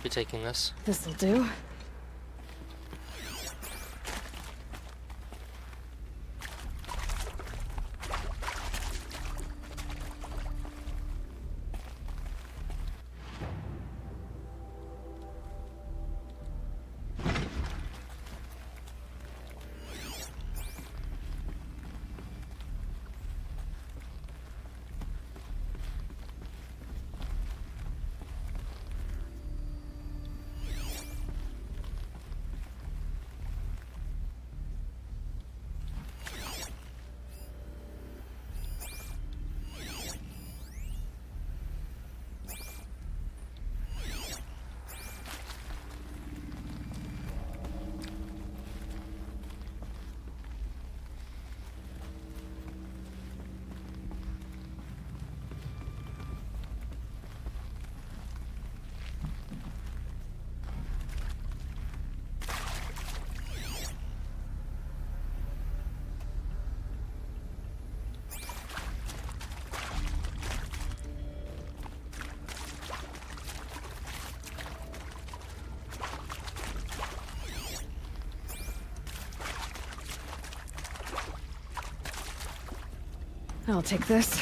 be taking this. This'll do. I'll take this.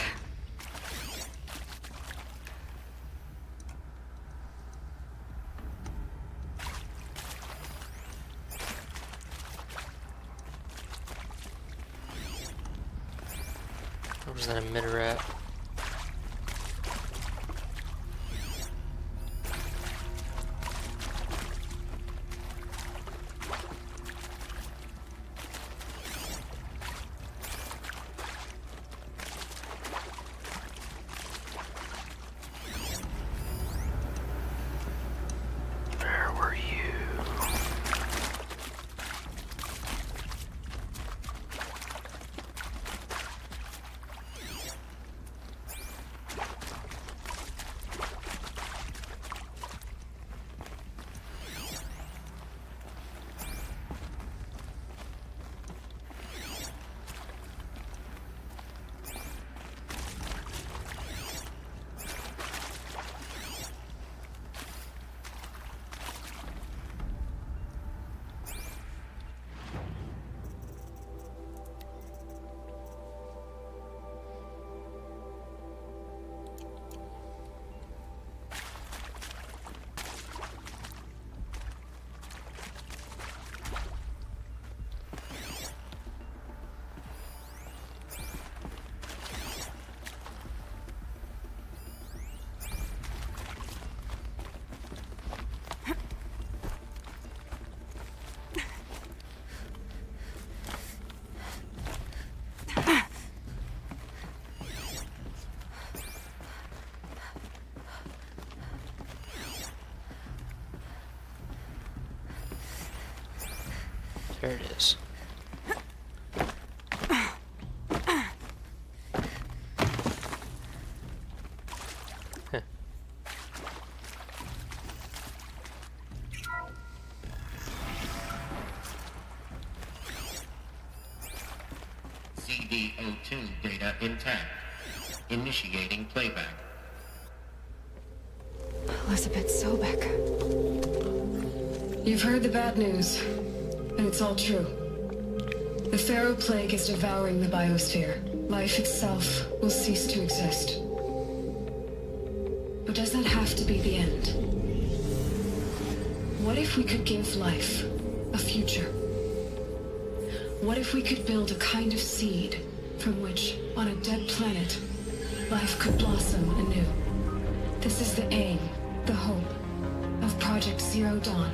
Where was that emitter at? Where were you? There it is. Huh. CD02 data intact. Initiating playback. Elizabeth Sobek. You've heard the bad news, and it's all true. The Pharaoh Plague is devouring the biosphere. Life itself will cease to exist. But does that have to be the end? What if we could give life a future? What if we could build a kind of seed from which, on a dead planet, life could blossom anew? This is the aim, the hope, of Project Zero Dawn.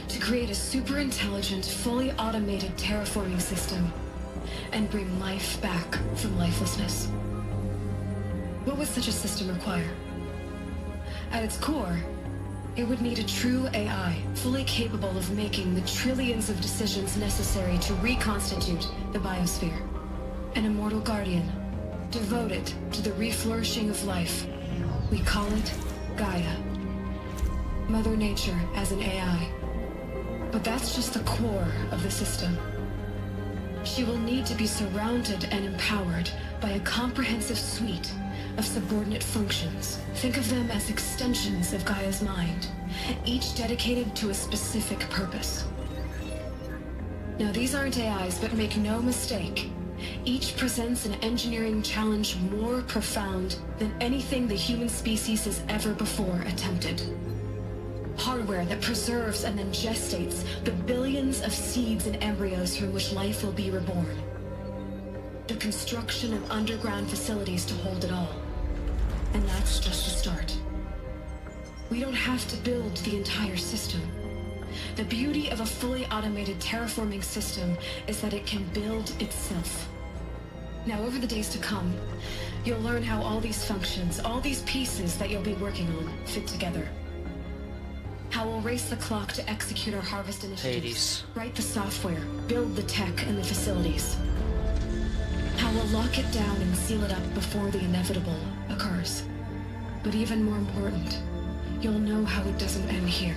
To create a super-intelligent, fully automated terraforming system and bring life back from lifelessness. What would such a system require? At its core, it would need a true AI, fully capable of making the trillions of decisions necessary to reconstitute the biosphere. An immortal guardian, devoted to the reflourishing of life. We call it Gaia. Mother Nature as an AI. But that's just the core of the system. She will need to be surrounded and empowered by a comprehensive suite of subordinate functions. Think of them as extensions of Gaia's mind, each dedicated to a specific purpose. Now, these aren't AIs, but make no mistake, each presents an engineering challenge more profound than anything the human species has ever before attempted. Hardware that preserves and then gestates the billions of seeds and embryos from which life will be reborn. The construction of underground facilities to hold it all. And that's just the start. We don't have to build the entire system. The beauty of a fully automated terraforming system is that it can build itself. Now, over the days to come, you'll learn how all these functions, all these pieces that you'll be working on, fit together. How we'll race the clock to execute our harvest initiatives, Hades. write the software, build the tech and the facilities. How we'll lock it down and seal it up before the inevitable occurs. But even more important, you'll know how it doesn't end here.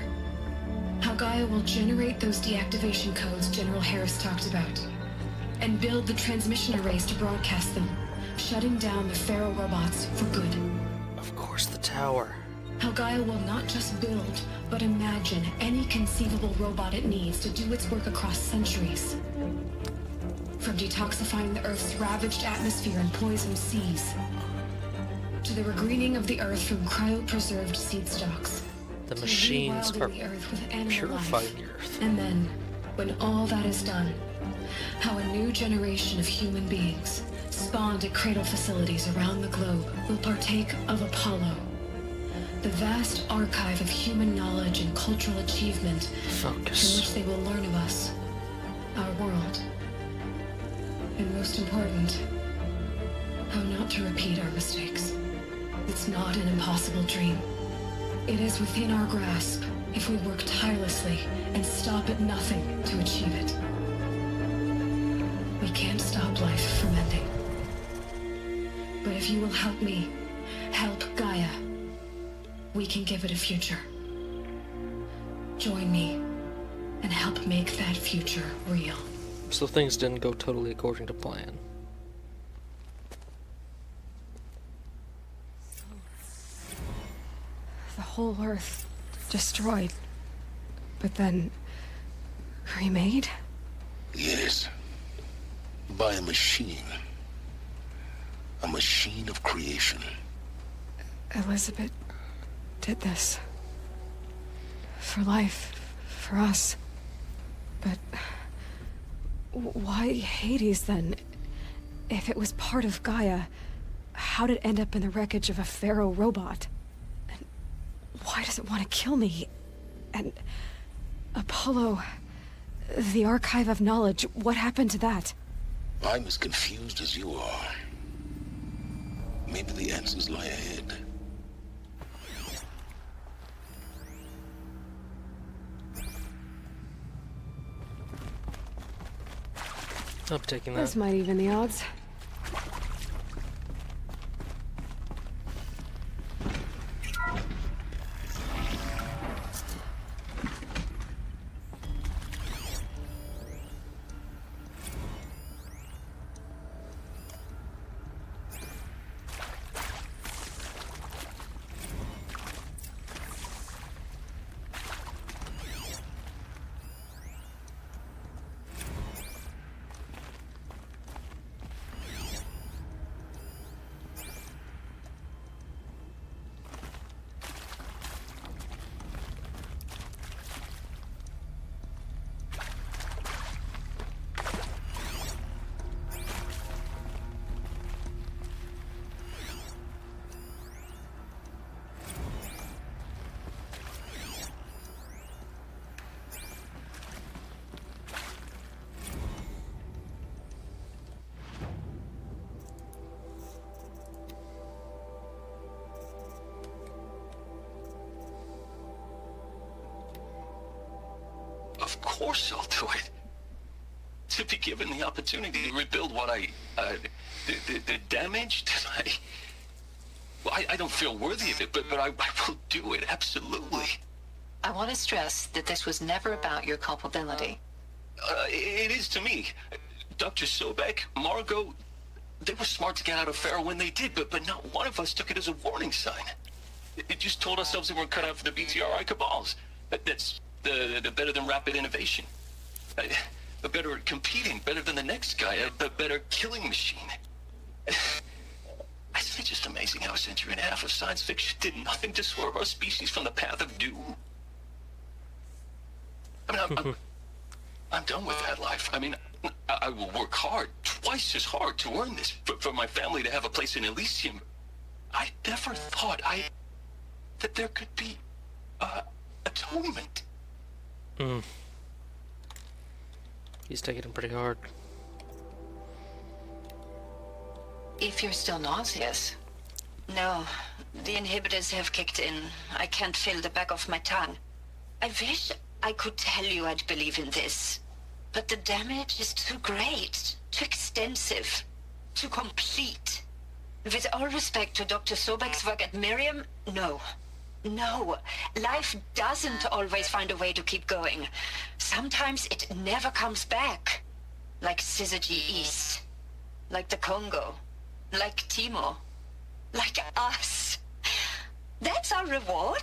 How Gaia will generate those deactivation codes General Harris talked about, and build the transmission arrays to broadcast them, shutting down the Pharaoh robots for good. Of course, the tower. How Gaia will not just build, but imagine any conceivable robot it needs to do its work across centuries. From detoxifying the Earth's ravaged atmosphere and poisoned seas, to the regreening of the Earth from cryopreserved seed stocks. The machines are The Earth with animal purifying life. the Earth. And then, when all that is done, how a new generation of human beings, spawned at cradle facilities around the globe, will partake of Apollo, the vast archive of human knowledge and cultural achievement from which Focus. they will learn of us, our world, and most important, how not to repeat our mistakes. It's not an impossible dream. It is within our grasp if we work tirelessly and stop at nothing to achieve it. We can't stop life from ending. But if you will help me, help Gaia, we can give it a future. Join me and help make that future real. So things didn't go totally according to plan. The whole Earth destroyed, but then remade? Yes. By a machine. A machine of creation. Elizabeth did this. For life, for us. But why Hades then? If it was part of Gaia, how did it end up in the wreckage of a Pharaoh robot? And why does it want to kill me? And Apollo, the archive of knowledge, what happened to that? I'm as confused as you are. Maybe the answers lie ahead. I'm taking This that. might even the odds. Of course I'll do it. To be given the opportunity to rebuild what the damage that I don't feel worthy of it, but I will do it, absolutely. I want to stress that this was never about your culpability. It is to me. Dr. Sobek, Margot, they were smart to get out of Pharaoh when they did, but not one of us took it as a warning sign. It just told ourselves we weren't cut out for the BTRI cabals. That's the better than rapid innovation. A better competing, better than the next guy, a better killing machine. I think it's just amazing how a century and a half of science fiction did nothing to swerve our species from the path of doom. I mean, I'm done with that life. I mean, I will work hard, twice as hard, to earn this, for my family to have a place in Elysium. I never thought that there could be atonement. He's taking him pretty hard. If you're still nauseous. No, the inhibitors have kicked in. I can't feel the back of my tongue. I wish I could tell you I'd believe in this, but the damage is too great, too extensive, too complete. With all respect to Dr. Sobek's work at Miriam, no. No, life doesn't always find a way to keep going. Sometimes it never comes back. Like Syzygy East. Like the Congo. Like Timo. Like us. That's our reward?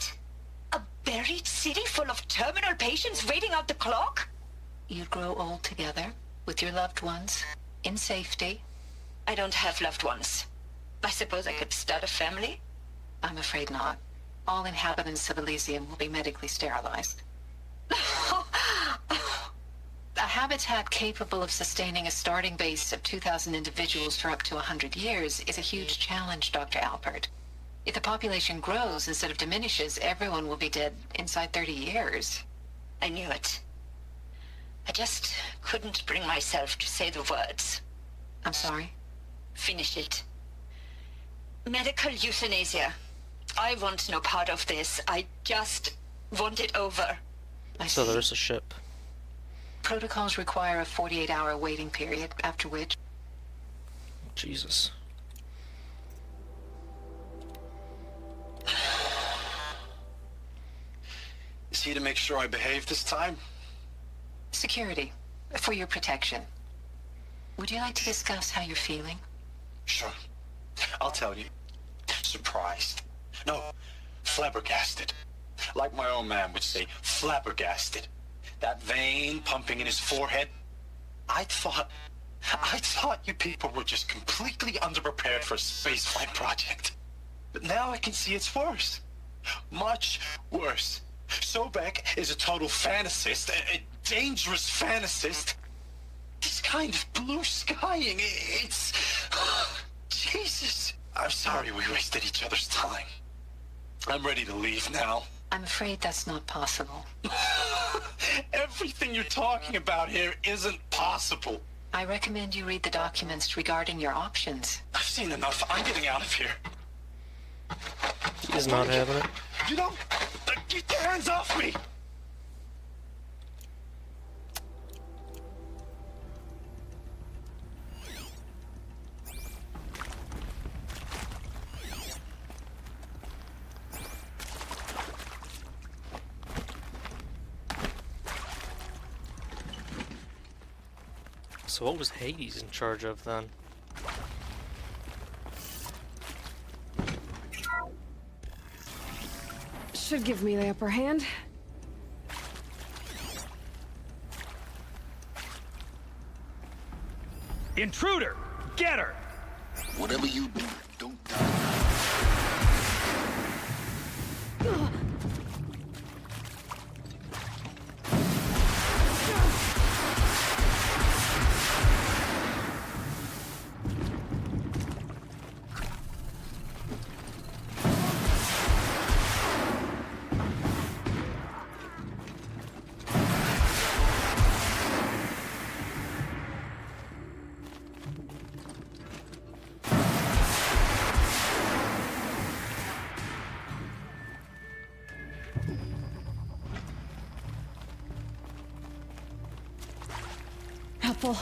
A buried city full of terminal patients waiting out the clock? You'd grow old together, with your loved ones, in safety. I don't have loved ones. I suppose I could start a family? I'm afraid not. All inhabitants of Elysium will be medically sterilized. A habitat capable of sustaining a starting base of 2,000 individuals for up to 100 years is a huge challenge, Dr. Alpert. If the population grows instead of diminishes, everyone will be dead inside 30 years. I knew it. I just couldn't bring myself to say the words. I'm sorry? Finish it. Medical euthanasia. I want no part of this. I just want it over. I So see. there's a ship. Protocols require a 48-hour waiting period, after which... Jesus. Is he to make sure I behave this time? Security, for your protection. Would you like to discuss how you're feeling? Sure. I'll tell you. Surprised. No, flabbergasted. Like my old man would say, flabbergasted. That vein pumping in his forehead. I thought you people were just completely underprepared for a spaceflight project. But now I can see it's worse. Much worse. Sobek is a total fantasist, a dangerous fantasist. This kind of blue skying, it's... Jesus. I'm sorry we wasted each other's time. I'm ready to leave now. I'm afraid that's not possible. Everything you're talking about here isn't possible. I recommend you read the documents regarding your options. I've seen enough. I'm getting out of here. He's not having it. You don't... Get your hands off me! So what was Hades in charge of then? Should give me the upper hand. Intruder! Get her! Whatever you do, don't die. Helpful.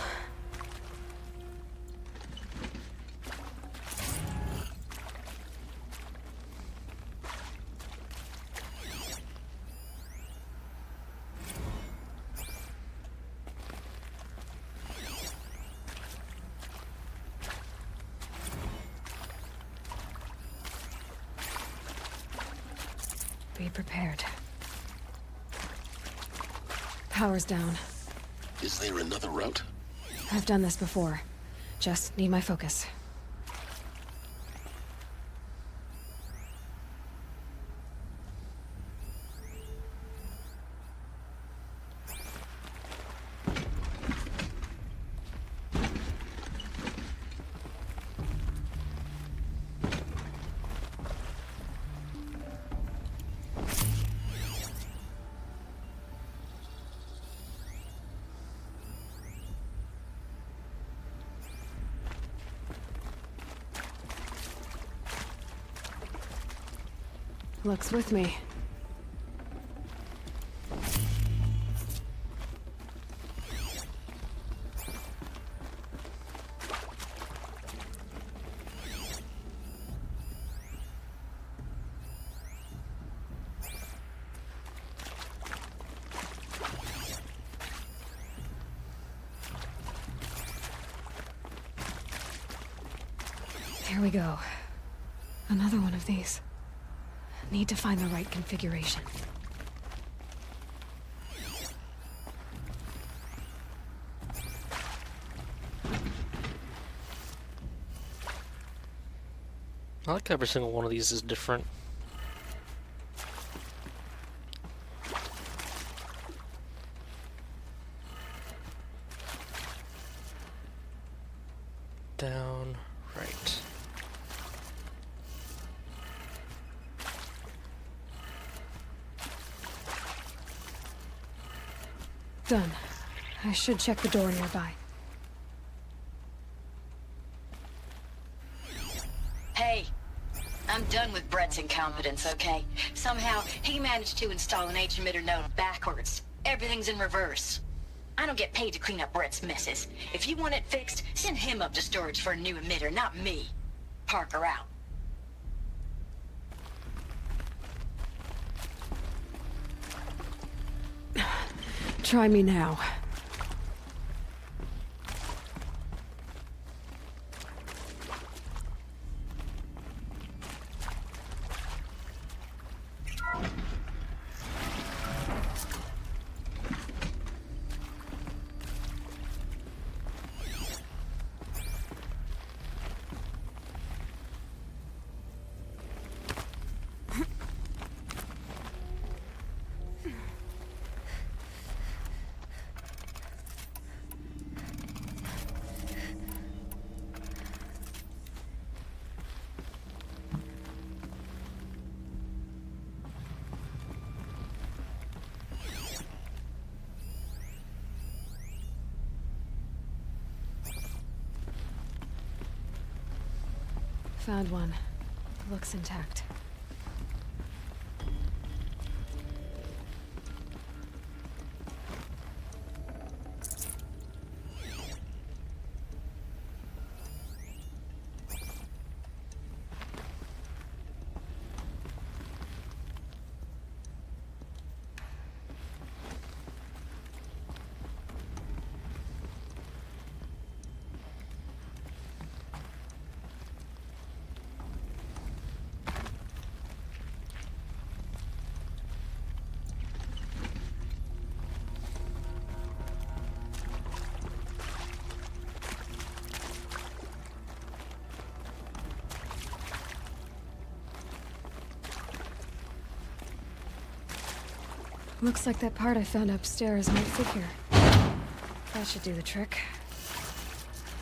Stay prepared. Power's down. Is there another route? I've done this before. Just need my focus. Luck's with me. Here we go. Another one of these. Need to find the right configuration. I like every single one of these is different. Down, right. Done. I should check the door nearby. Hey, I'm done with Brett's incompetence, okay? Somehow, he managed to install an H-emitter node backwards. Everything's in reverse. I don't get paid to clean up Brett's messes. If you want it fixed, send him up to storage for a new emitter, not me. Parker out. Try me now. Found one. Looks intact. Looks like that part I found upstairs might fit here. That should do the trick.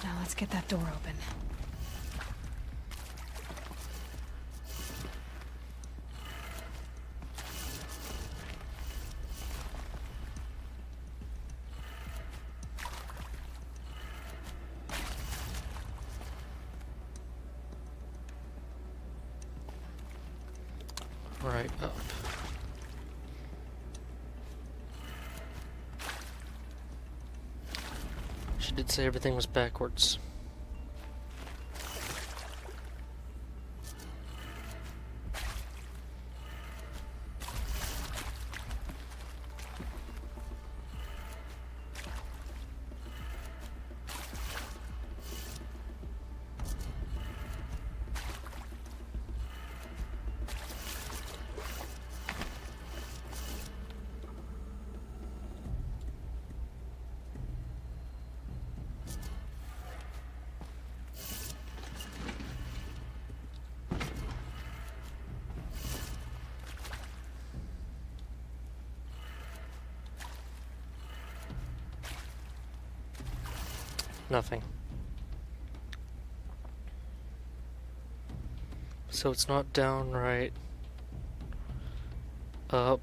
Now let's get that door open. Right up. She did say everything was backwards. Nothing. So it's not down, right, up,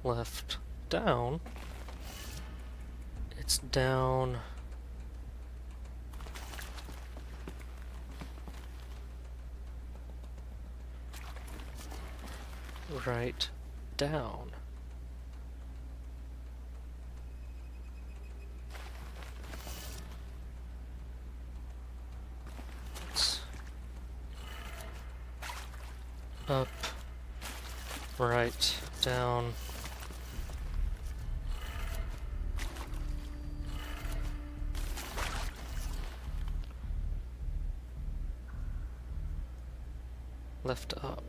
left, down. It's down, right, down. It's up, right, down. Left up.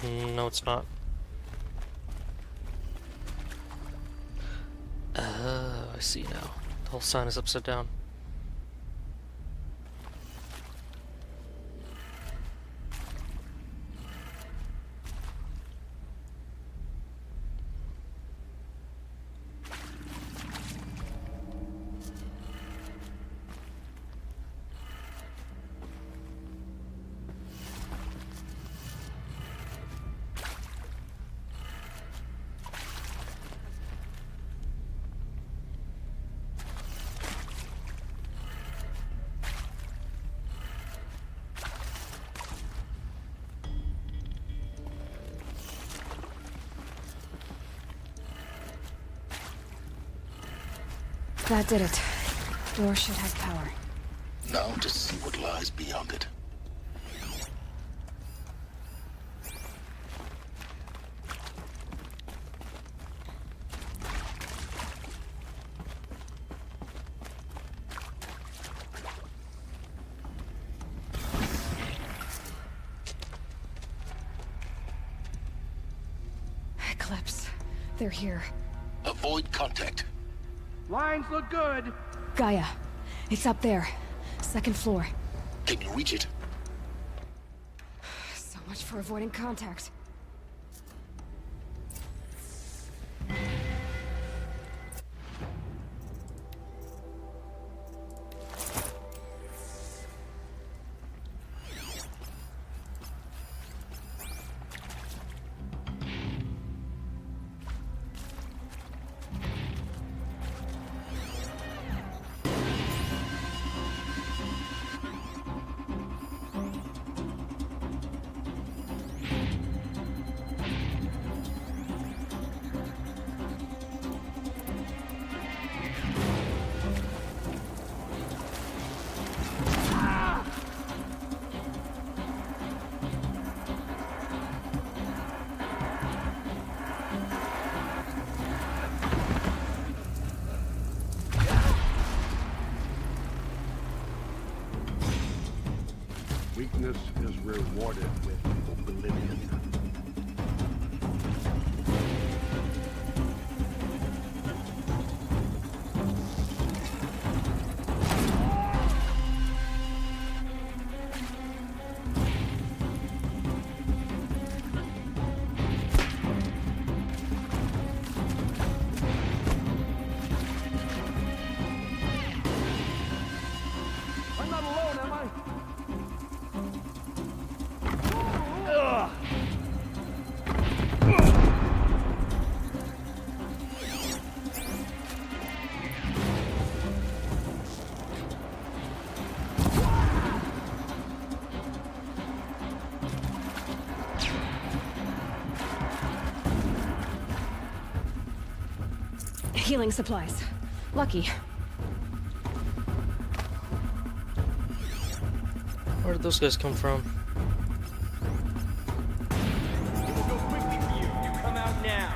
No, it's not. I see now. The whole sign is upside down. That did it. Door should have power. Now to see what lies beyond it. Eclipse. They're here. Avoid contact. Lines look good. Gaia. It's up there. Second floor. Can you reach it? So much for avoiding contact. Weakness is rewarded with oblivion. I'm not alone, am I? Healing supplies. Lucky. Where did those guys come from? It'll go quickly for you. You come out now.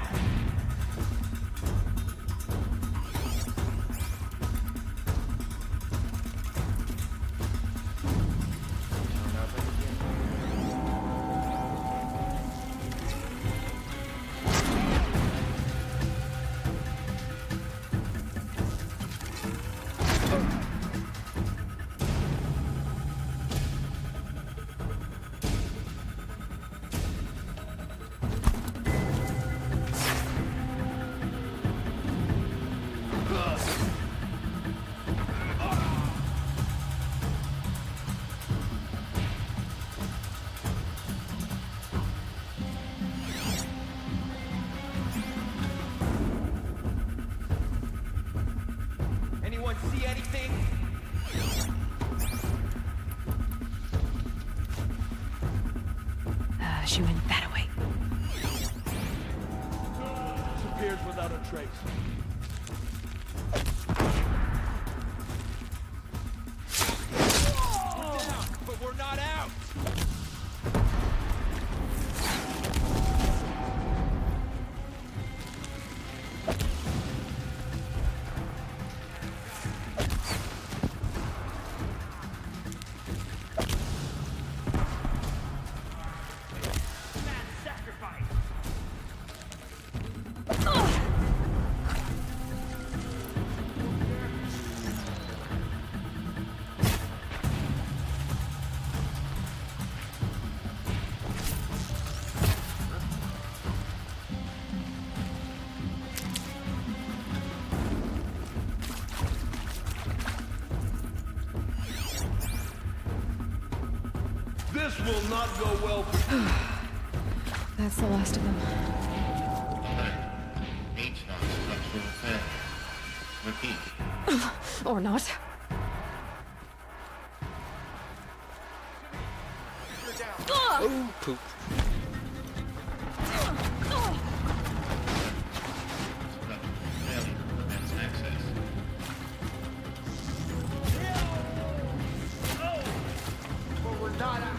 human that way. Disappears without a trace. We're down, but we're not out. This will not go well for That's the last of them. Alert. H-Knock structural failure. Repeat. Or not. Oh, poop. Structural failure prevents access. but we're not out.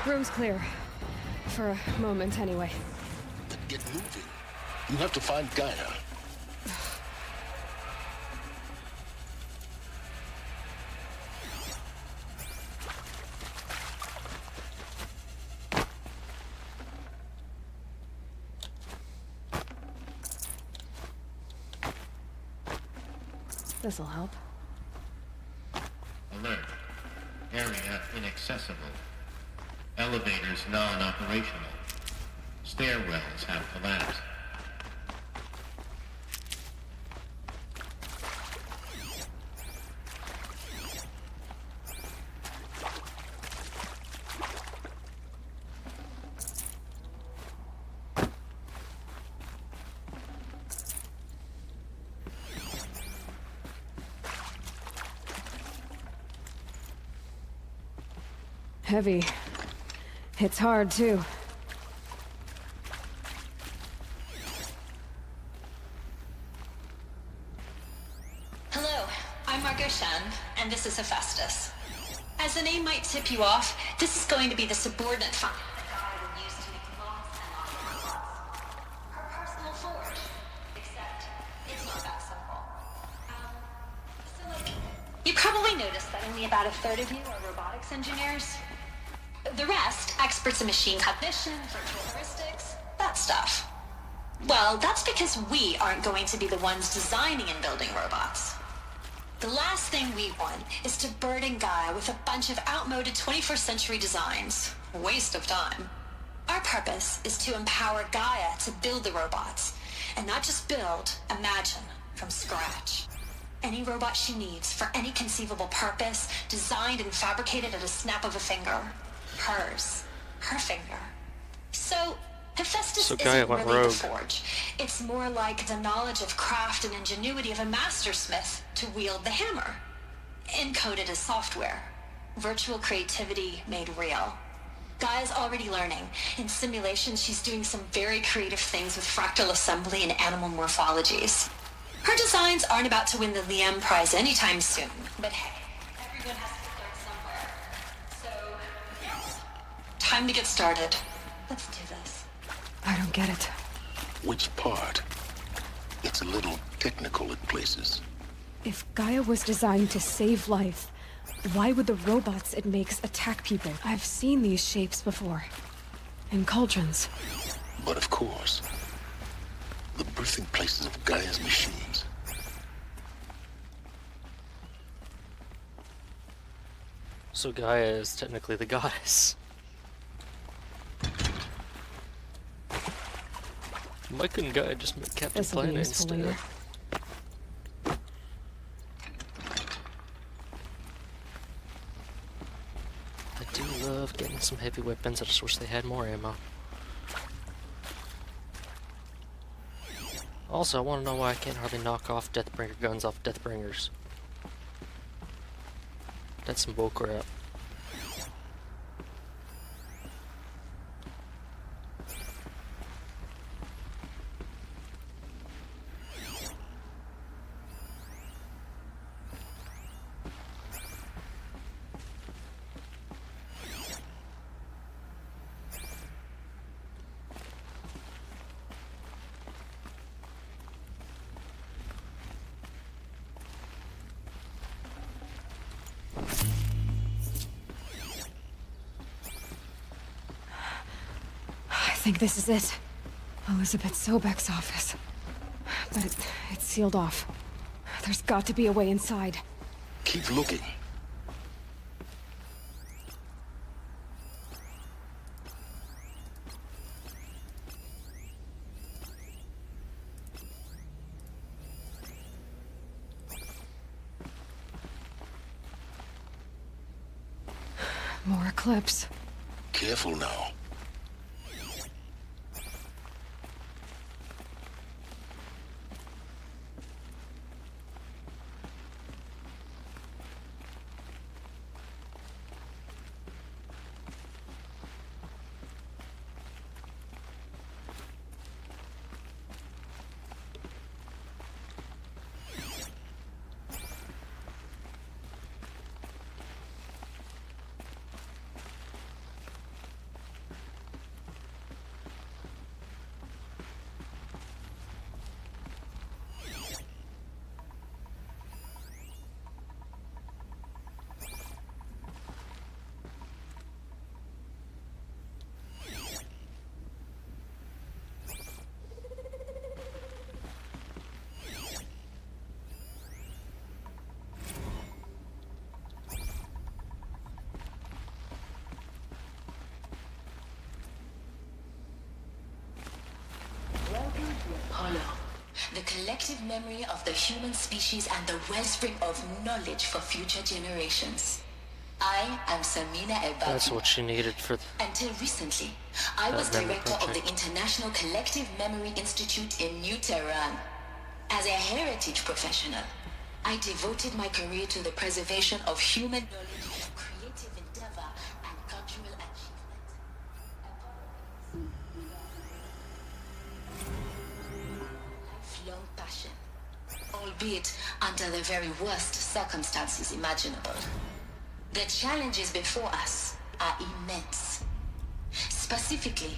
Room's clear. For a moment, anyway. Then get moving. You have to find Gaia. This'll help. Alert. Area inaccessible. Elevators non-operational. Stairwells have collapsed. Heavy. It's hard, too. Hello, I'm Margot Shan, and this is Hephaestus. As the name might tip you off, this is going to be the subordinate function that Gaia will use to make lots and lots of robots. Her personal forge. Except, it's not that simple. You probably noticed that only about a third of you are robotics engineers. The rest, experts in machine cognition, virtual heuristics, that stuff. Well, that's because we aren't going to be the ones designing and building robots. The last thing we want is to burden Gaia with a bunch of outmoded 21st century designs. Waste of time. Our purpose is to empower Gaia to build the robots, and not just build, imagine, from scratch. Any robot she needs for any conceivable purpose, designed and fabricated at a snap of a finger. Hers. Her finger. So, Hephaestus Gaia isn't went really the rogue. forge. It's more like the knowledge of craft and ingenuity of a mastersmith to wield the hammer. Encoded as software. Virtual creativity made real. Gaia's already learning. In simulations, she's doing some very creative things with fractal assembly and animal morphologies. Her designs aren't about to win the Liam Prize anytime soon, but hey, everyone has to start somewhere. So, time to get started. Let's do this. I don't get it. Which part? It's a little technical in places. If Gaia was designed to save life, why would the robots it makes attack people? I've seen these shapes before. In cauldrons. But of course, the birthing places of Gaia's machines. So Gaia is technically the goddess. Why couldn't Gaia just make Captain This'll be Planet useful instead? later. I do love getting some heavy weapons. I just wish they had more ammo. Also, I want to know why I can't hardly knock off Deathbringer guns off Deathbringers. That's some bullcrap. I think this is it. Elizabeth Sobek's office. But it's sealed off. There's got to be a way inside. Keep looking. More Eclipse. Careful now. Apollo, the collective memory of the human species and the wellspring of knowledge for future generations. I am Samina Ebaki. That's what she needed for Until recently, I was director of the International Collective Memory Institute in New Tehran. As a heritage professional, I devoted my career to the preservation of human knowledge, creative endeavor, and cultural achievement. Lifelong passion, albeit under the very worst circumstances imaginable. The challenges before us are immense. Specifically,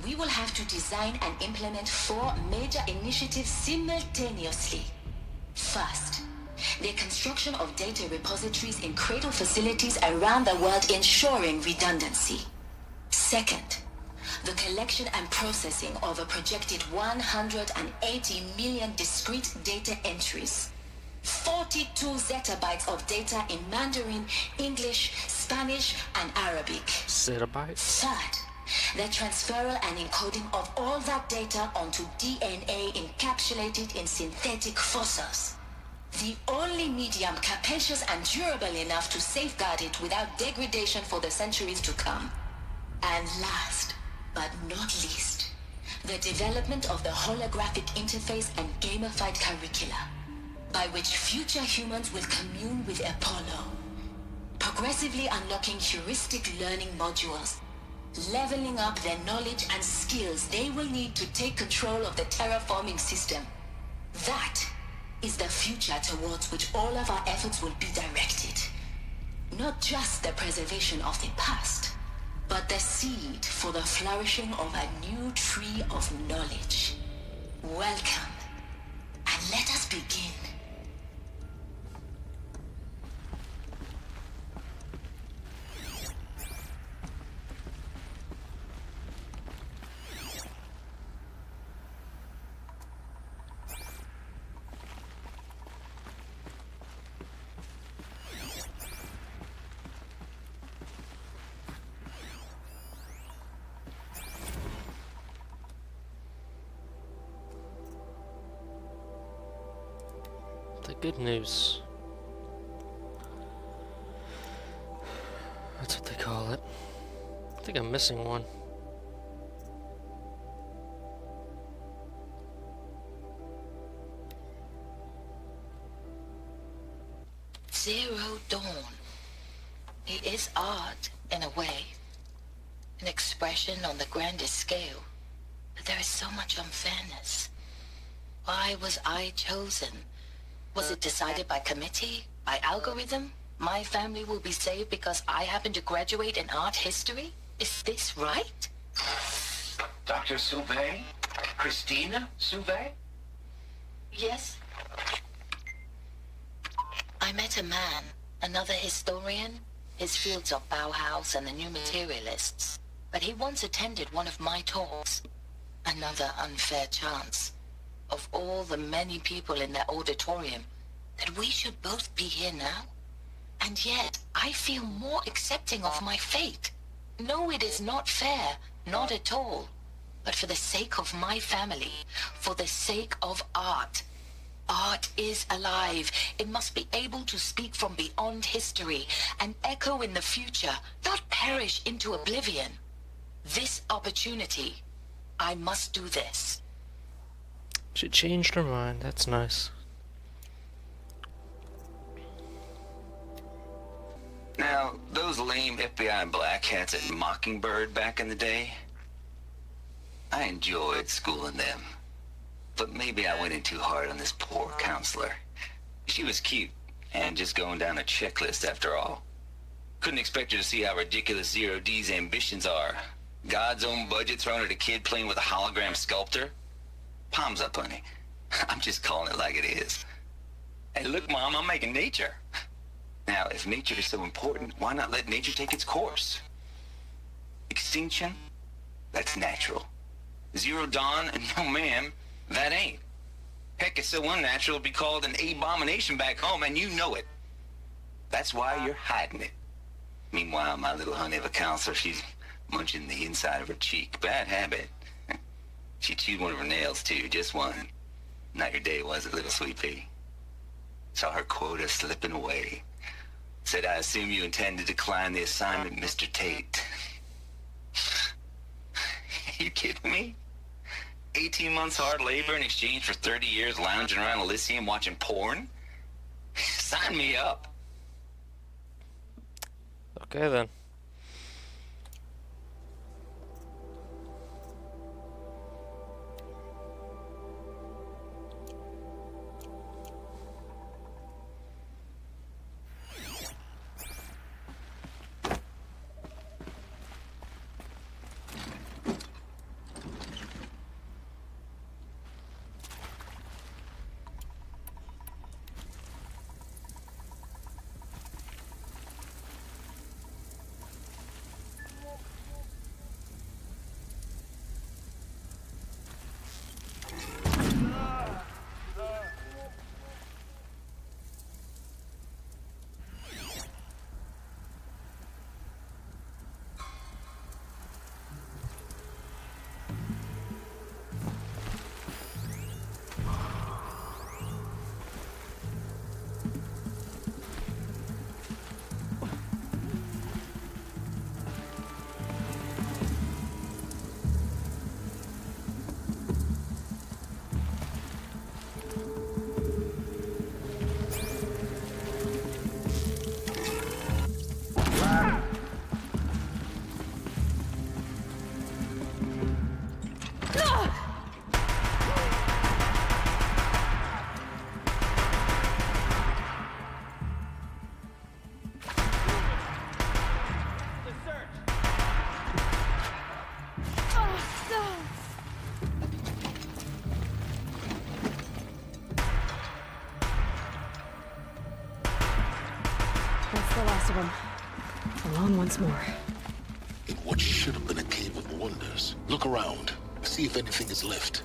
we will have to design and implement 4 major initiatives simultaneously. First, the construction of data repositories in cradle facilities around the world ensuring redundancy. Second, the collection and processing of a projected 180 million discrete data entries. 42 zettabytes of data in Mandarin, English, Spanish, and Arabic. Zettabytes? Third, the transferal and encoding of all that data onto DNA encapsulated in synthetic fossils. The only medium capacious and durable enough to safeguard it without degradation for the centuries to come. And last, but not least, the development of the holographic interface and gamified curricula, by which future humans will commune with Apollo, progressively unlocking heuristic learning modules, leveling up their knowledge and skills they will need to take control of the terraforming system. That is the future towards which all of our efforts will be directed. Not just the preservation of the past, but the seed for the flourishing of a new tree of knowledge. Welcome, and let us begin. The good news. That's what they call it. think I'm missing one. Zero Dawn. It is art, in a way. An expression on the grandest scale. But there is so much unfairness. Why was I chosen? Was it decided by committee? By algorithm? My family will be saved because I happen to graduate in art history? Is this right? Dr. Sauvé? Christina Sauvé? Yes. I met a man, another historian. His fields are Bauhaus and the New Materialists. But he once attended one of my talks. Another unfair chance. Of all the many people in that auditorium, that we should both be here now. And yet, I feel more accepting of my fate. No, it is not fair. Not at all. But for the sake of my family, for the sake of art. Art is alive. It must be able to speak from beyond history and echo in the future, not perish into oblivion. This opportunity, I must do this. She changed her mind. That's nice. Now, those lame FBI black hats at Mockingbird back in the day, I enjoyed schooling them. But maybe I went in too hard on this poor counselor. She was cute, and just going down a checklist after all. Couldn't expect her to see how ridiculous Zero D's ambitions are. God's own budget thrown at a kid playing with a hologram sculptor? Palms up, honey. I'm just calling it like it is. Hey, look, Mom, I'm making nature. Now, if nature is so important, why not let nature take its course? Extinction? That's natural. Zero Dawn? No, ma'am, that ain't. Heck, it's so unnatural it'd be called an abomination back home, and you know it. That's why you're hiding it. Meanwhile, my little honey of a counselor, she's munching the inside of her cheek. Bad habit. She chewed one of her nails, too, just one. Not your day, was it, little sweet pea? Saw her quota slipping away. Said, I assume you intend to decline the assignment, Mr. Tate. You kidding me? 18 months hard labor in exchange for 30 years lounging around Elysium watching porn? Sign me up. Okay, then. That's the last of them. Alone once more. In what should have been a cave of wonders. Look around. See if anything is left.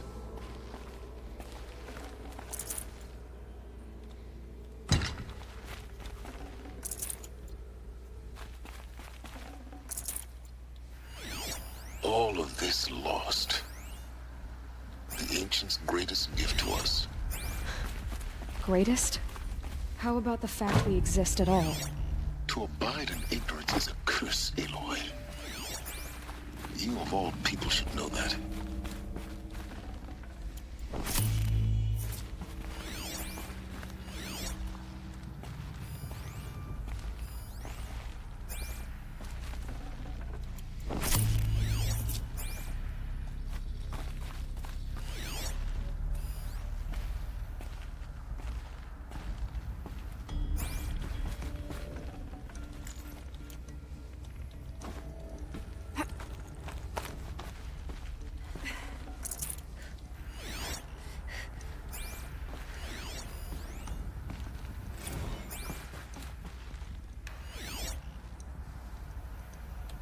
All of this lost. The ancients' greatest gift to us. Greatest? How about the fact we exist at all? To abide in ignorance is a curse, Aloy. You of all people should know that.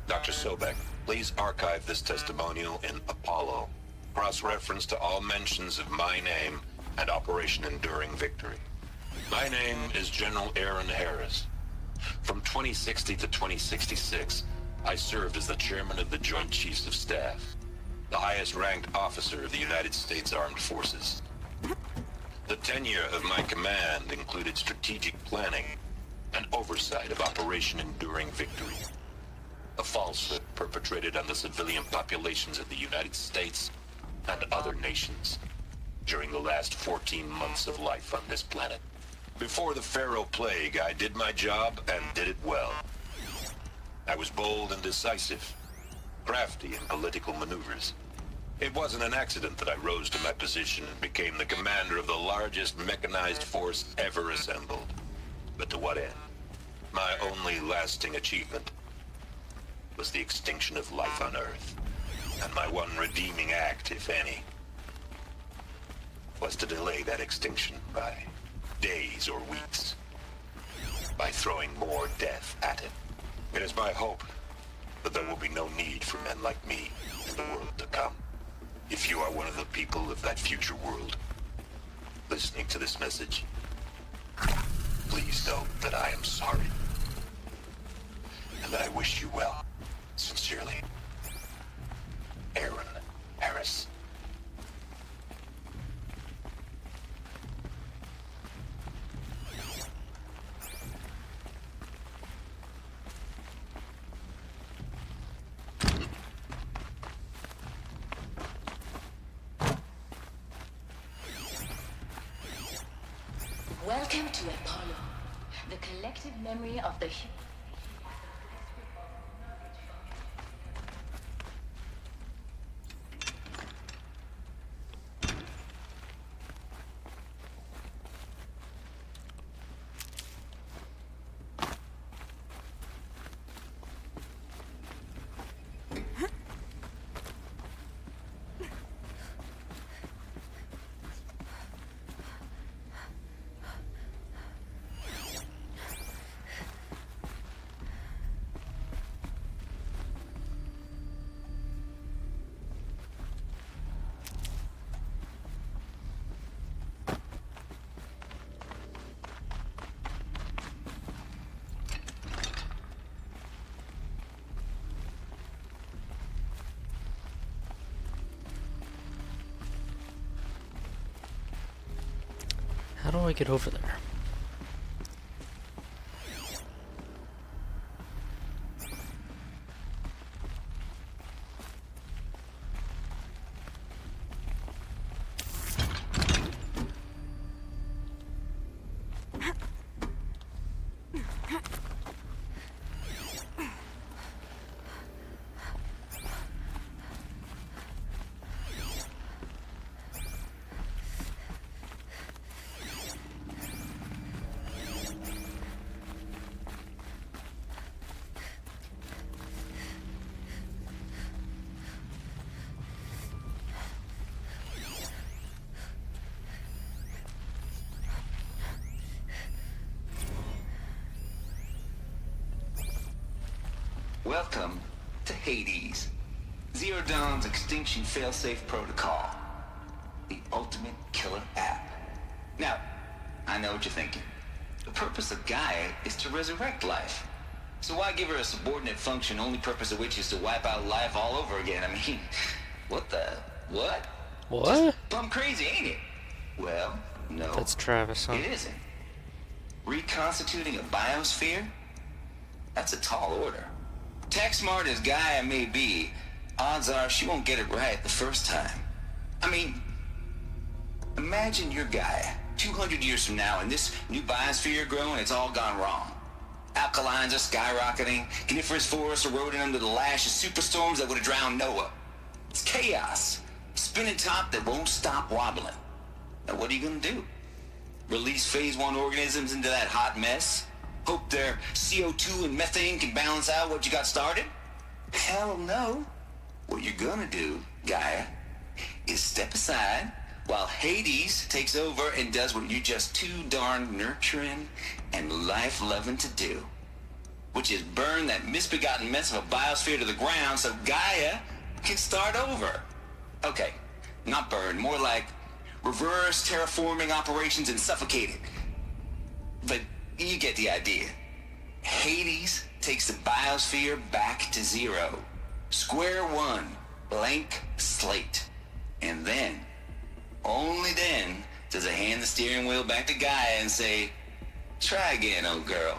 Dr. Sobek, please archive this testimonial in Apollo. Cross-reference to all mentions of my name and Operation Enduring Victory. My name is General Aaron Harris. From 2060 to 2066, I served as the chairman of the Joint Chiefs of Staff, the highest-ranked officer of the United States Armed Forces. The tenure of my command included strategic planning and oversight of Operation Enduring Victory, a falsehood perpetrated on the civilian populations of the United States and other nations during the last 14 months of life on this planet. Before the Pharaoh Plague, I did my job and did it well. I was bold and decisive, crafty in political maneuvers. It wasn't an accident that I rose to my position and became the commander of the largest mechanized force ever assembled. But to what end? My only lasting achievement was the extinction of life on Earth. And my one redeeming act, if any, was to delay that extinction by days or weeks, by throwing more death at it. It is my hope that there will be no need for men like me in the world to come. If you are one of the people of that future world listening to this message, please know that I am sorry, and that I wish you well. Sincerely, Aaron Harris. Welcome to Apollo, the collective memory of the How do I get over there? Welcome to Hades, Zero Dawn's extinction failsafe protocol, the ultimate killer app. Now, I know what you're thinking. The purpose of Gaia is to resurrect life. So why give her a subordinate function, only purpose of which is to wipe out life all over again? I mean, what? What? Just plumb crazy, ain't it? Well, no. That's Travis, huh? It isn't. Reconstituting a biosphere? That's a tall order. Tech smart as Gaia may be, odds are she won't get it right the first time. I mean, imagine your guy 200 years from now and this new biosphere growing, it's all gone wrong. Alkalines are skyrocketing, coniferous forests eroding under the lash of superstorms that would have drowned Noah. It's chaos. Spinning top that won't stop wobbling. Now what are you gonna do? Release phase 1 organisms into that hot mess? Hope their CO2 and methane can balance out what you got started? Hell no. What you're gonna do, Gaia, is step aside while Hades takes over and does what you're just too darn nurturing and life-loving to do, which is burn that misbegotten mess of a biosphere to the ground so Gaia can start over. Okay, not burn, more like reverse terraforming operations and suffocate it. But you get the idea. Hades takes the biosphere back to zero. Square one, blank slate. And then, only then, does it hand the steering wheel back to Gaia and say, try again, old girl.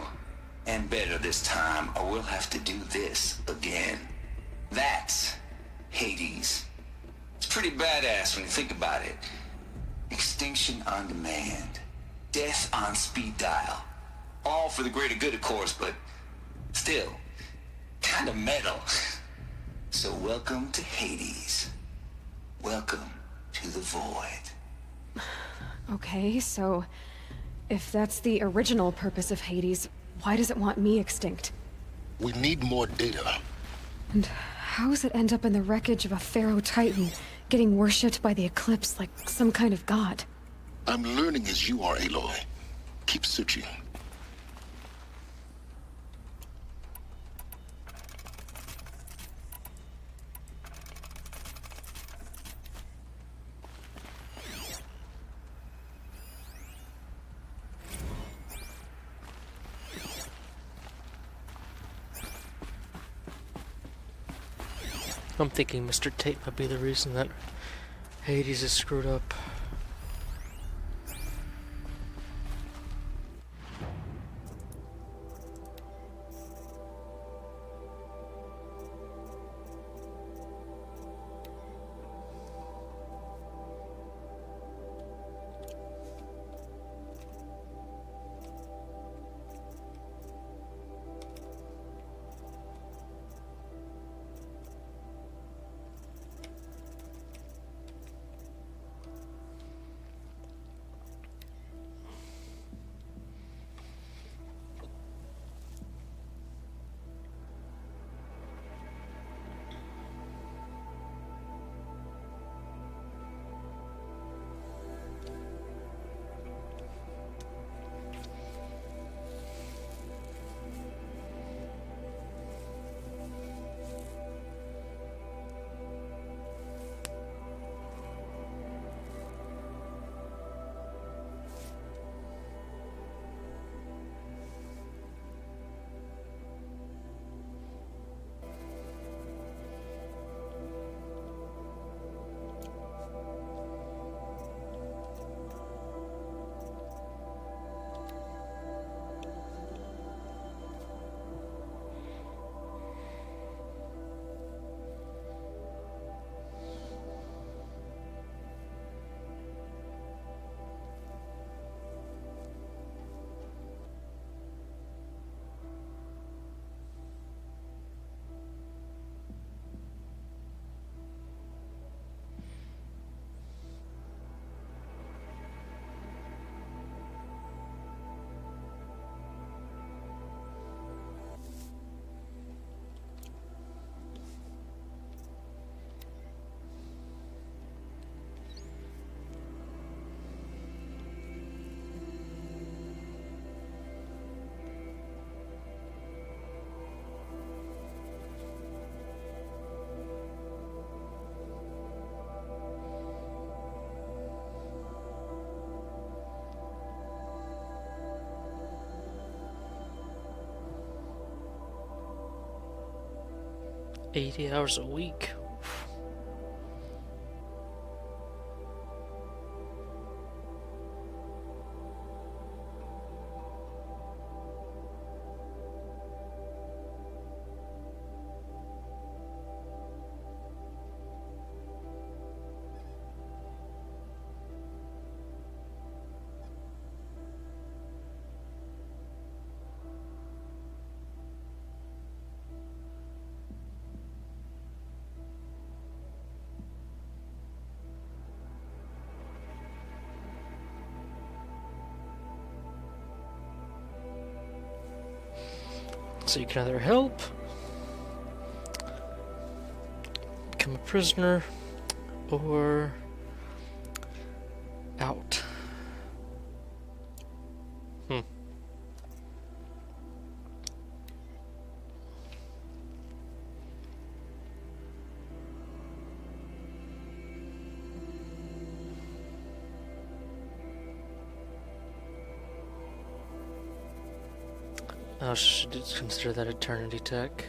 And better this time, or we'll have to do this again. That's Hades. It's pretty badass when you think about it. Extinction on demand. Death on speed dial. All for the greater good, of course, but still, kind of metal. So welcome to Hades. Welcome to the void. Okay, so if that's the original purpose of Hades, why does it want me extinct? We need more data. And how does it end up in the wreckage of a Pharaoh Titan, getting worshipped by the Eclipse like some kind of god? I'm learning as you are, Aloy. Keep searching. I'm thinking Mr. Tate might be the reason that Hades is screwed up. $80 hours a week. So you can either help, become a prisoner, or out. I should consider that eternity tech.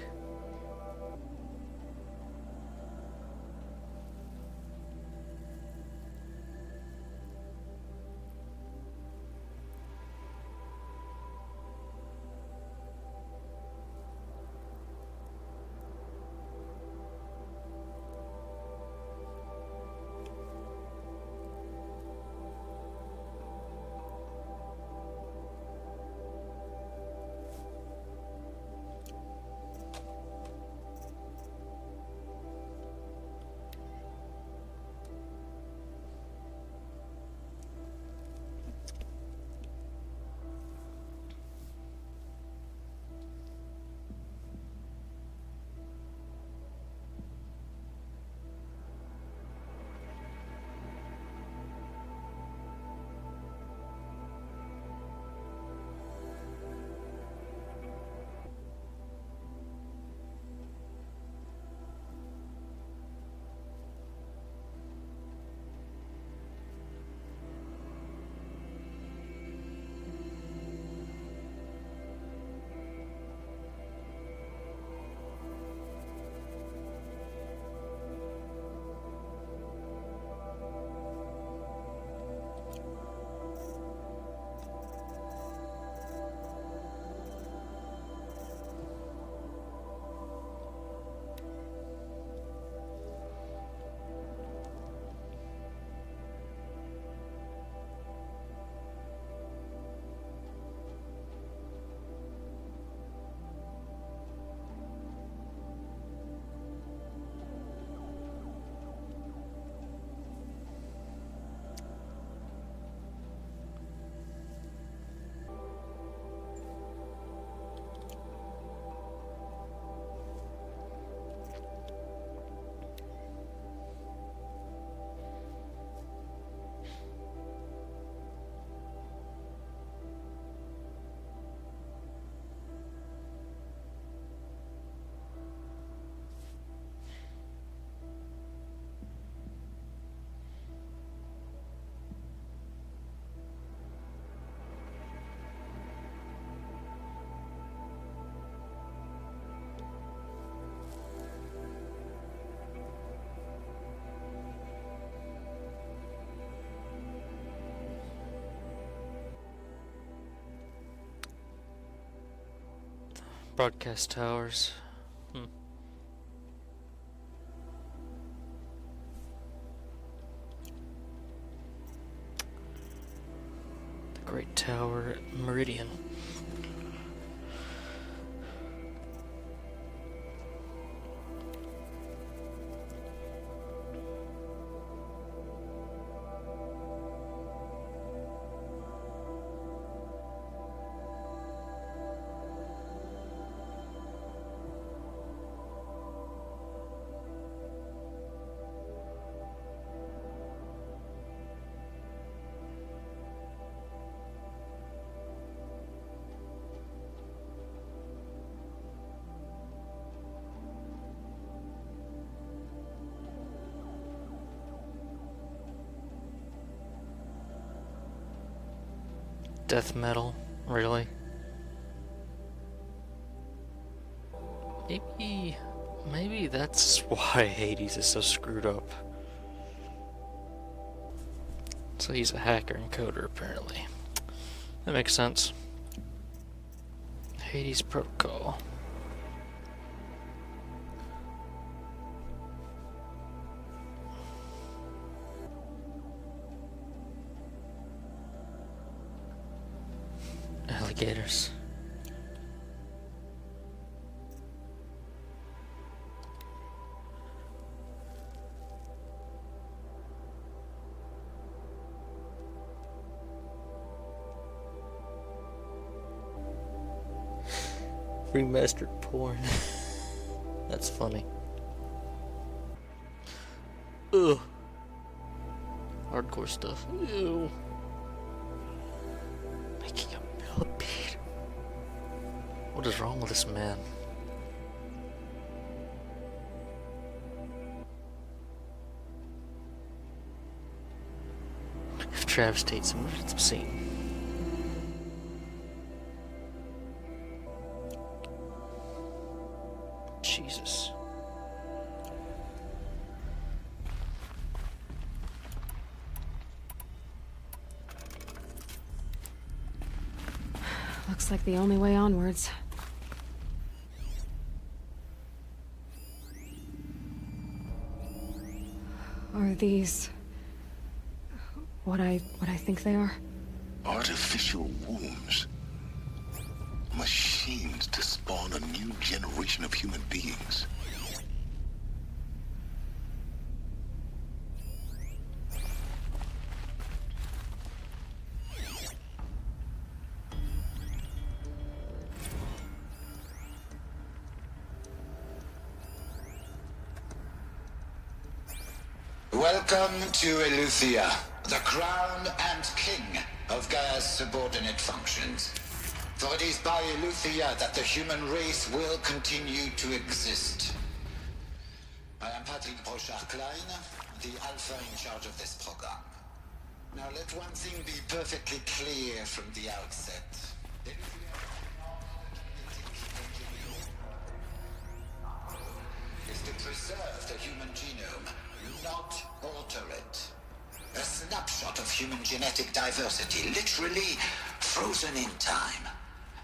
Broadcast towers. The Great Tower at Meridian. Death metal, really? Maybe that's why Hades is so screwed up. So he's a hacker and coder, apparently. That makes sense. Hades Protocol. Alligators. Remastered porn. That's funny. Ugh. Hardcore stuff. Ew. Making a millipede. What is wrong with this man? If Travis Tate's it's obscene. Jesus. Looks like the only way onwards. Are these what I think they are? Artificial wombs. Machines to spawn a new generation of human beings. Welcome to Eleuthia, the crown and king of Gaia's subordinate functions. For it is by Eleuthia that the human race will continue to exist. I am Patrick Brochard-Klein, the Alpha in charge of this program. Now let one thing be perfectly clear from the outset. Is to preserve the human genome, not alter it. A snapshot of human genetic diversity, literally frozen in time.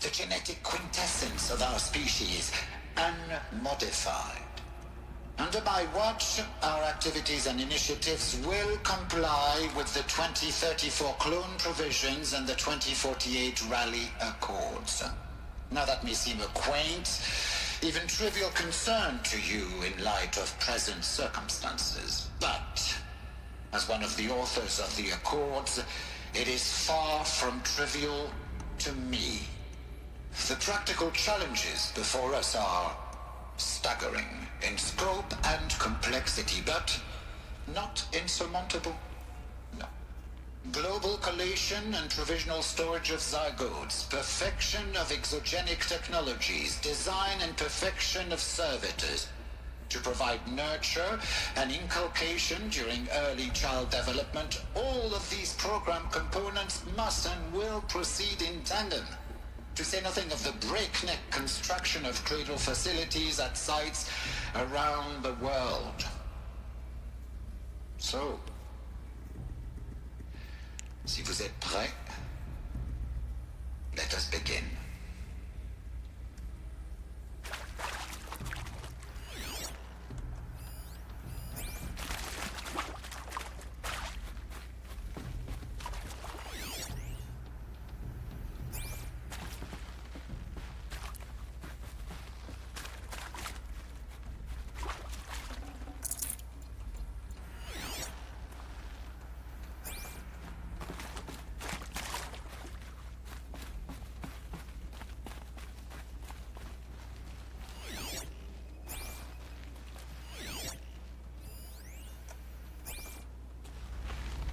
The genetic quintessence of our species, unmodified. Under my watch, our activities and initiatives will comply with the 2034 clone provisions and the 2048 Rally Accords. Now that may seem a quaint, even trivial concern to you in light of present circumstances, but as one of the authors of the Accords, it is far from trivial to me. The practical challenges before us are staggering in scope and complexity, but not insurmountable. No. Global collation and provisional storage of zygotes, perfection of exogenic technologies, design and perfection of servitors, to provide nurture and inculcation during early child development. All of these program components must and will proceed in tandem. To say nothing of the breakneck construction of cradle facilities at sites around the world. So, si vous êtes prêts, let us begin.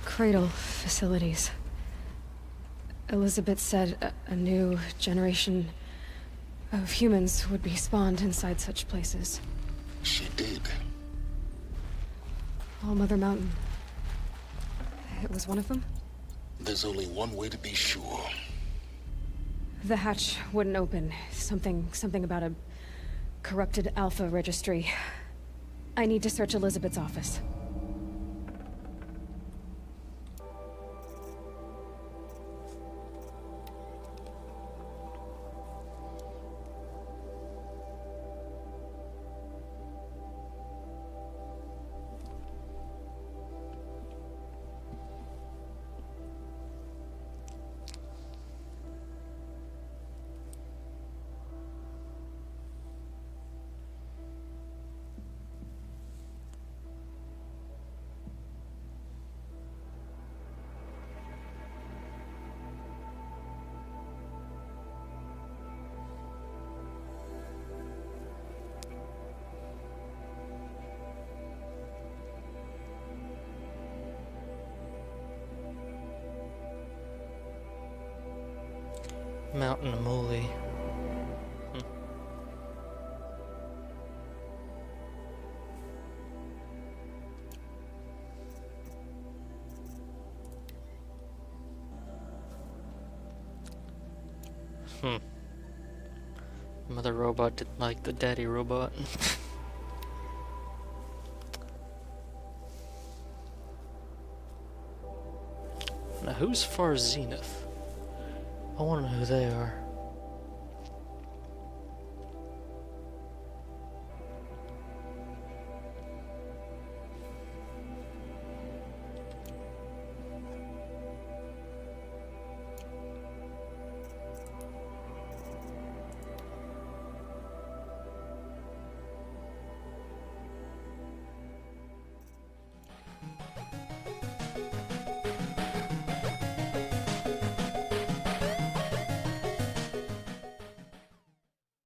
Cradle facilities. Elizabeth said a new generation of humans would be spawned inside such places. She did. All Mother Mountain. It was one of them? There's only one way to be sure. The hatch wouldn't open. Something about a corrupted Alpha registry. I need to search Elizabeth's office. Mountain Amuli. Mother robot didn't like the daddy robot. Now who's Far Zenith? I wanna know who they are.